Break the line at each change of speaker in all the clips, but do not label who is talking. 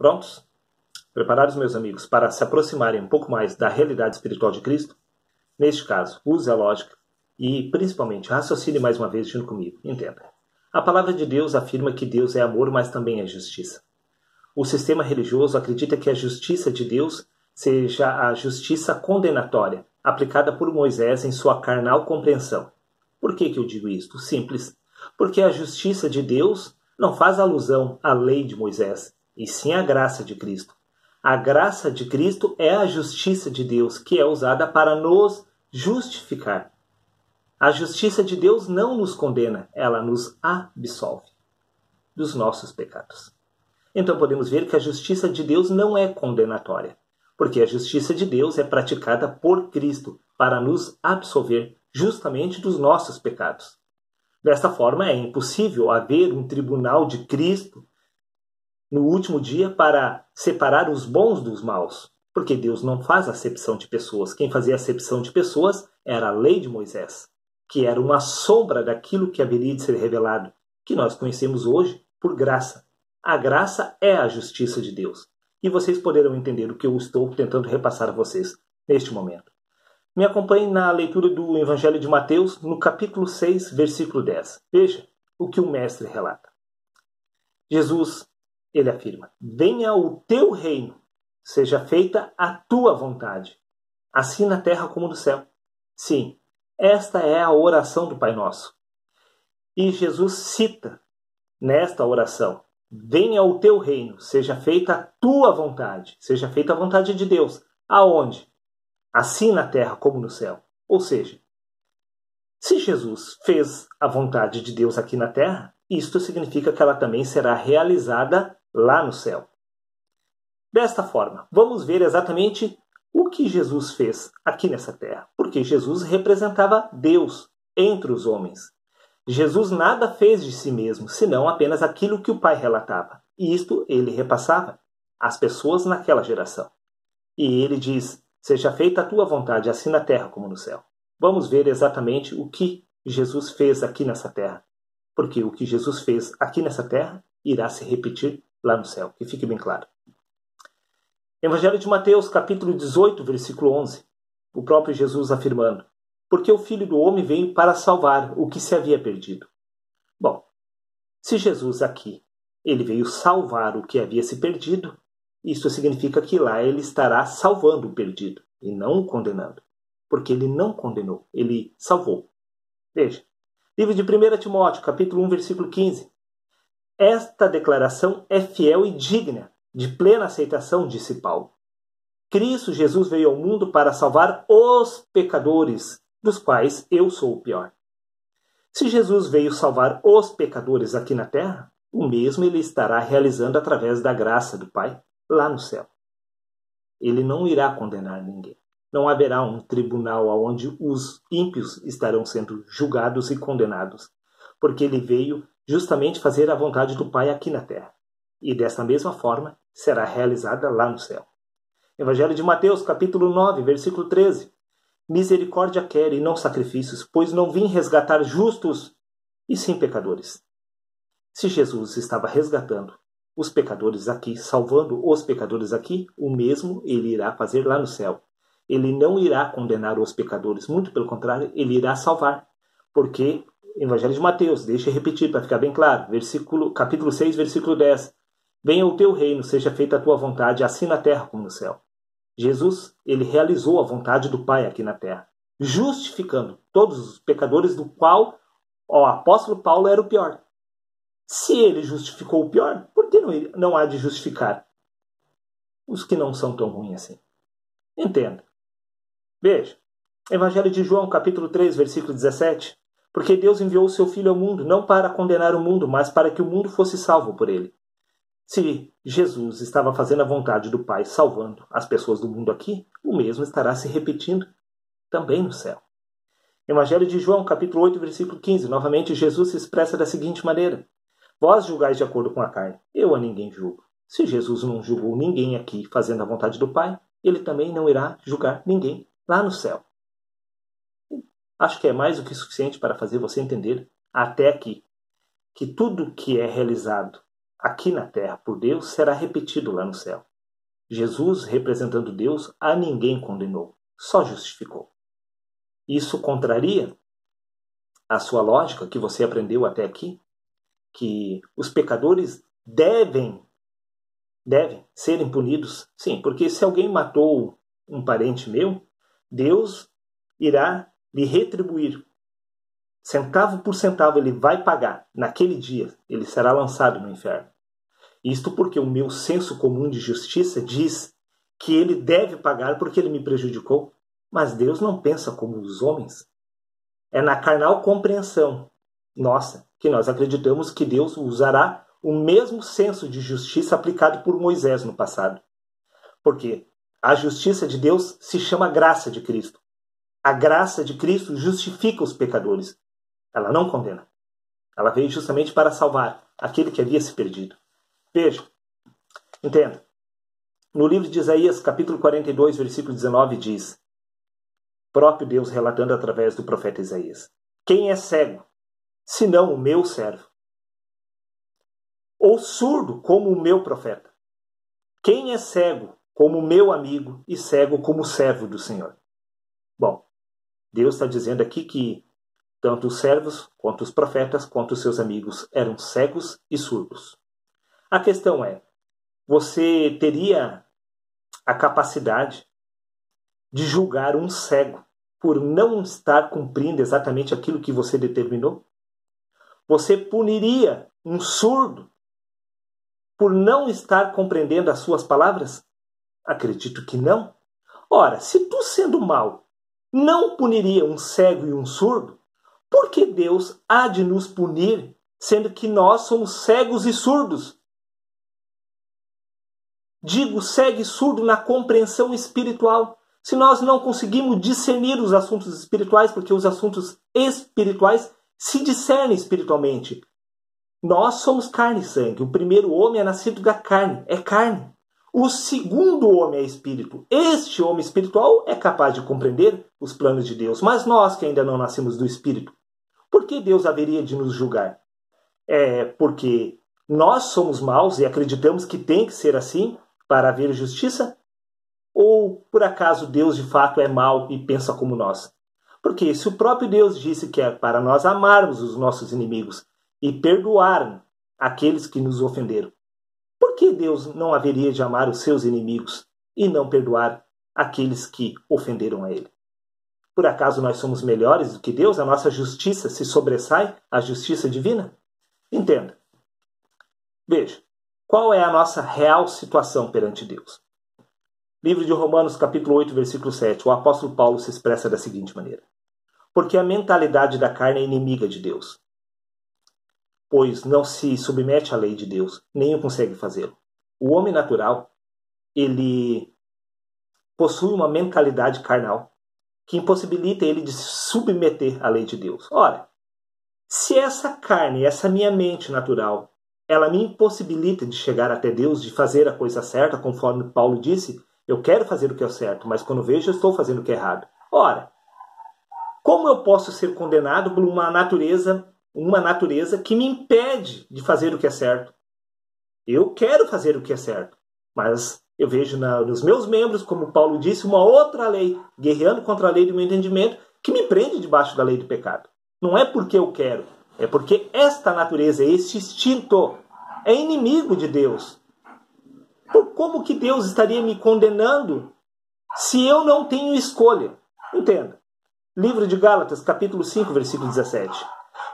Prontos? Preparados, meus amigos, para se aproximarem um pouco mais da realidade espiritual de Cristo? Neste caso, use a lógica e, principalmente, raciocine mais uma vez junto comigo. Entenda. A palavra de Deus afirma que Deus é amor, mas também é justiça. O sistema religioso acredita que a justiça de Deus seja a justiça condenatória, aplicada por Moisés em sua carnal compreensão. Por que eu digo isto? Simples. Porque a justiça de Deus não faz alusão à lei de Moisés, e sim à graça de Cristo. A graça de Cristo é a justiça de Deus, que é usada para nos justificar. A justiça de Deus não nos condena, ela nos absolve dos nossos pecados. Então podemos ver que a justiça de Deus não é condenatória, porque a justiça de Deus é praticada por Cristo para nos absolver justamente dos nossos pecados. Desta forma, é impossível haver um tribunal de Cristo no último dia para separar os bons dos maus, porque Deus não faz acepção de pessoas. Quem fazia acepção de pessoas era a lei de Moisés, que era uma sombra daquilo que haveria de ser revelado, que nós conhecemos hoje por graça. A graça é a justiça de Deus. E vocês poderão entender o que eu estou tentando repassar a vocês neste momento. Me acompanhe na leitura do Evangelho de Mateus, no capítulo 6, versículo 10. Veja o que o mestre relata. Jesus, ele afirma: venha o teu reino, seja feita a tua vontade, assim na terra como no céu. Sim, esta é a oração do Pai Nosso. E Jesus cita nesta oração: venha o teu reino, seja feita a tua vontade, seja feita a vontade de Deus. Aonde? Assim na terra como no céu. Ou seja, se Jesus fez a vontade de Deus aqui na terra, isto significa que ela também será realizada lá no céu. Desta forma, vamos ver exatamente o que Jesus fez aqui nessa terra, porque Jesus representava Deus entre os homens. Jesus nada fez de si mesmo, senão apenas aquilo que o Pai relatava. E isto ele repassava às pessoas naquela geração. E ele diz: seja feita a tua vontade, assim na terra como no céu. Vamos ver exatamente o que Jesus fez aqui nessa terra. Porque o que Jesus fez aqui nessa terra irá se repetir lá no céu. Que fique bem claro. Evangelho de Mateus, capítulo 18, versículo 11. O próprio Jesus afirmando: porque o Filho do Homem veio para salvar o que se havia perdido. Bom, se Jesus aqui, ele veio salvar o que havia se perdido, isso significa que lá ele estará salvando o perdido e não o condenando. Porque ele não condenou, ele salvou. Veja, livro de 1 Timóteo, capítulo 1, versículo 15. Esta declaração é fiel e digna de plena aceitação, disse Paulo. Cristo Jesus veio ao mundo para salvar os pecadores, dos quais eu sou o pior. Se Jesus veio salvar os pecadores aqui na terra, o mesmo ele estará realizando através da graça do Pai lá no céu. Ele não irá condenar ninguém. Não haverá um tribunal onde os ímpios estarão sendo julgados e condenados, porque ele veio justamente fazer a vontade do Pai aqui na terra. E desta mesma forma será realizada lá no céu. Evangelho de Mateus, capítulo 9, versículo 13. Misericórdia quero e não sacrifícios, pois não vim resgatar justos, e sim pecadores. Se Jesus estava resgatando os pecadores aqui, salvando os pecadores aqui, o mesmo ele irá fazer lá no céu. Ele não irá condenar os pecadores, muito pelo contrário, ele irá salvar. Porque, Evangelho de Mateus, deixa eu repetir para ficar bem claro, capítulo 6, versículo 10. Venha o teu reino, seja feita a tua vontade, assim na terra como no céu. Jesus, ele realizou a vontade do Pai aqui na terra, justificando todos os pecadores do qual o apóstolo Paulo era o pior. Se ele justificou o pior, por que não há de justificar os que não são tão ruins assim? Entenda. Veja, Evangelho de João, capítulo 3, versículo 17. Porque Deus enviou o seu Filho ao mundo, não para condenar o mundo, mas para que o mundo fosse salvo por ele. Se Jesus estava fazendo a vontade do Pai, salvando as pessoas do mundo aqui, o mesmo estará se repetindo também no céu. Evangelho de João, capítulo 8, versículo 15. Novamente, Jesus se expressa da seguinte maneira: vós julgais de acordo com a carne, eu a ninguém julgo. Se Jesus não julgou ninguém aqui fazendo a vontade do Pai, ele também não irá julgar ninguém lá no céu. Acho que é mais do que suficiente para fazer você entender até aqui que tudo que é realizado aqui na terra por Deus será repetido lá no céu. Jesus, representando Deus, a ninguém condenou, só justificou. Isso contraria a sua lógica que você aprendeu até aqui, que os pecadores devem serem punidos? Sim, porque se alguém matou um parente meu, Deus irá lhe retribuir. Centavo por centavo ele vai pagar. Naquele dia ele será lançado no inferno. Isto porque o meu senso comum de justiça diz que ele deve pagar porque ele me prejudicou. Mas Deus não pensa como os homens. É na carnal compreensão nossa que nós acreditamos que Deus usará o mesmo senso de justiça aplicado por Moisés no passado. Porque a justiça de Deus se chama graça de Cristo. A graça de Cristo justifica os pecadores. Ela não condena. Ela veio justamente para salvar aquele que havia se perdido. Veja, entenda. No livro de Isaías, capítulo 42, versículo 19, diz, próprio Deus relatando através do profeta Isaías, quem é cego, senão o meu servo? Ou surdo como o meu profeta? Quem é cego como o meu amigo e cego como o servo do Senhor? Bom, Deus está dizendo aqui que tanto os servos, quanto os profetas, quanto os seus amigos eram cegos e surdos. A questão é, você teria a capacidade de julgar um cego por não estar cumprindo exatamente aquilo que você determinou? Você puniria um surdo por não estar compreendendo as suas palavras? Acredito que não. Ora, se tu sendo mau não puniria um cego e um surdo, por que Deus há de nos punir, sendo que nós somos cegos e surdos? Digo cego e surdo na compreensão espiritual. Se nós não conseguimos discernir os assuntos espirituais, porque os assuntos espirituais se discernem espiritualmente. Nós somos carne e sangue. O primeiro homem é nascido da carne, é carne. O segundo homem é espírito. Este homem espiritual é capaz de compreender os planos de Deus. Mas nós que ainda não nascemos do espírito, por que Deus haveria de nos julgar? É porque nós somos maus e acreditamos que tem que ser assim para haver justiça? Ou, por acaso, Deus de fato é mau e pensa como nós? Porque se o próprio Deus disse que é para nós amarmos os nossos inimigos e perdoar aqueles que nos ofenderam, por que Deus não haveria de amar os seus inimigos e não perdoar aqueles que ofenderam a ele? Por acaso nós somos melhores do que Deus? A nossa justiça se sobressai à justiça divina? Entenda. Veja, qual é a nossa real situação perante Deus? Livro de Romanos, capítulo 8, versículo 7. O apóstolo Paulo se expressa da seguinte maneira. Porque a mentalidade da carne é inimiga de Deus, pois não se submete à lei de Deus, nem o consegue fazê-lo. O homem natural, ele possui uma mentalidade carnal, que impossibilita ele de se submeter à lei de Deus. Ora, se essa carne, essa minha mente natural, ela me impossibilita de chegar até Deus, de fazer a coisa certa, conforme Paulo disse, eu quero fazer o que é certo, mas quando vejo, eu estou fazendo o que é errado. Ora, como eu posso ser condenado por uma natureza que me impede de fazer o que é certo? Eu quero fazer o que é certo, mas eu vejo nos meus membros, como Paulo disse, uma outra lei, guerreando contra a lei do meu entendimento, que me prende debaixo da lei do pecado. Não é porque eu quero, é porque esta natureza, este instinto, é inimigo de Deus. Como que Deus estaria me condenando se eu não tenho escolha? Entenda. Livro de Gálatas, capítulo 5, versículo 17.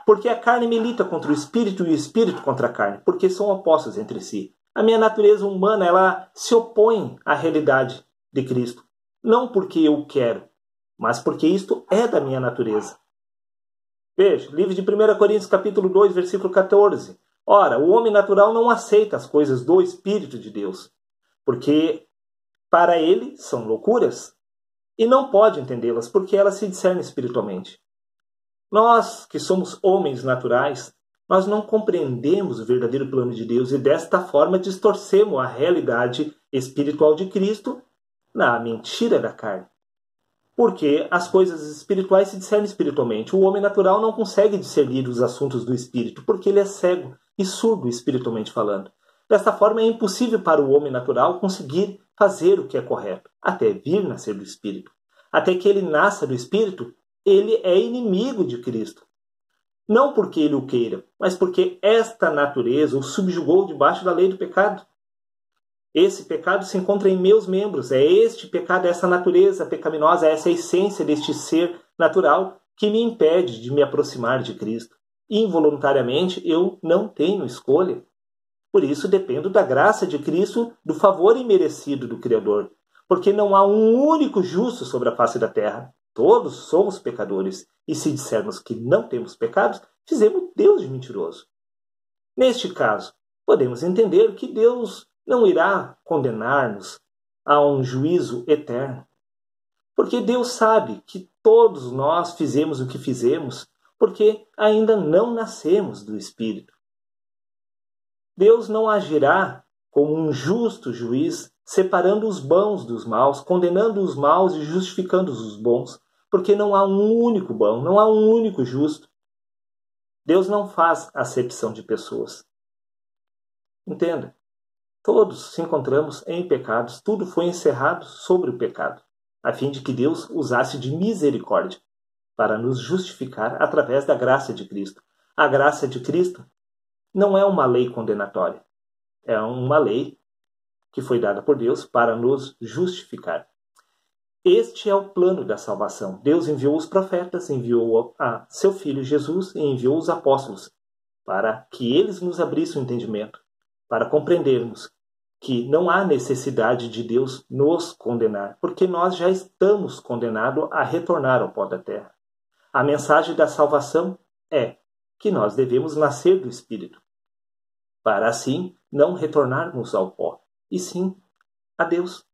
Porque a carne milita contra o espírito e o espírito contra a carne, porque são opostos entre si. A minha natureza humana, ela se opõe à realidade de Cristo. Não porque eu quero, mas porque isto é da minha natureza. Veja, livro de 1 Coríntios, capítulo 2, versículo 14. Ora, o homem natural não aceita as coisas do Espírito de Deus, porque para ele são loucuras, e não pode entendê-las, porque elas se discernem espiritualmente. Nós, que somos homens naturais, nós não compreendemos o verdadeiro plano de Deus e desta forma distorcemos a realidade espiritual de Cristo na mentira da carne. Porque as coisas espirituais se discernem espiritualmente. O homem natural não consegue discernir os assuntos do espírito, porque ele é cego e surdo espiritualmente falando. Desta forma, é impossível para o homem natural conseguir fazer o que é correto, até vir nascer do Espírito. Até que ele nasça do Espírito, ele é inimigo de Cristo. Não porque ele o queira, mas porque esta natureza o subjugou debaixo da lei do pecado. Esse pecado se encontra em meus membros. É este pecado, essa natureza pecaminosa, essa essência deste ser natural que me impede de me aproximar de Cristo. Involuntariamente, eu não tenho escolha. Por isso, dependo da graça de Cristo, do favor imerecido do Criador. Porque não há um único justo sobre a face da terra. Todos somos pecadores. E se dissermos que não temos pecados, fizemos Deus de mentiroso. Neste caso, podemos entender que Deus não irá condenar-nos a um juízo eterno. Porque Deus sabe que todos nós fizemos o que fizemos porque ainda não nascemos do Espírito. Deus não agirá como um justo juiz, separando os bons dos maus, condenando os maus e justificando os bons, porque não há um único bom, não há um único justo. Deus não faz acepção de pessoas. Entenda, todos se encontramos em pecados, tudo foi encerrado sobre o pecado, a fim de que Deus usasse de misericórdia para nos justificar através da graça de Cristo. A graça de Cristo não é uma lei condenatória. É uma lei que foi dada por Deus para nos justificar. Este é o plano da salvação. Deus enviou os profetas, enviou a seu Filho Jesus e enviou os apóstolos para que eles nos abrissem o entendimento, para compreendermos que não há necessidade de Deus nos condenar, porque nós já estamos condenados a retornar ao pó da terra. A mensagem da salvação é que nós devemos nascer do Espírito, para assim não retornarmos ao pó, e sim a Deus.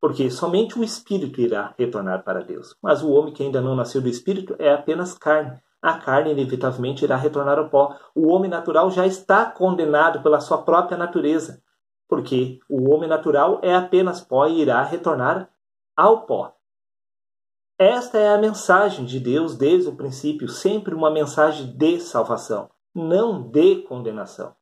Porque somente o Espírito irá retornar para Deus. Mas o homem que ainda não nasceu do Espírito é apenas carne. A carne inevitavelmente irá retornar ao pó. O homem natural já está condenado pela sua própria natureza, porque o homem natural é apenas pó e irá retornar ao pó. Esta é a mensagem de Deus desde o princípio, sempre uma mensagem de salvação, não de condenação.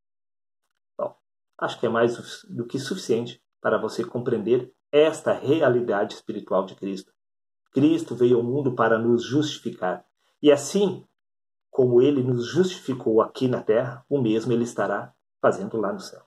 Bom, acho que é mais do que suficiente para você compreender esta realidade espiritual de Cristo. Cristo veio ao mundo para nos justificar. E assim como Ele nos justificou aqui na terra, o mesmo Ele estará fazendo lá no céu.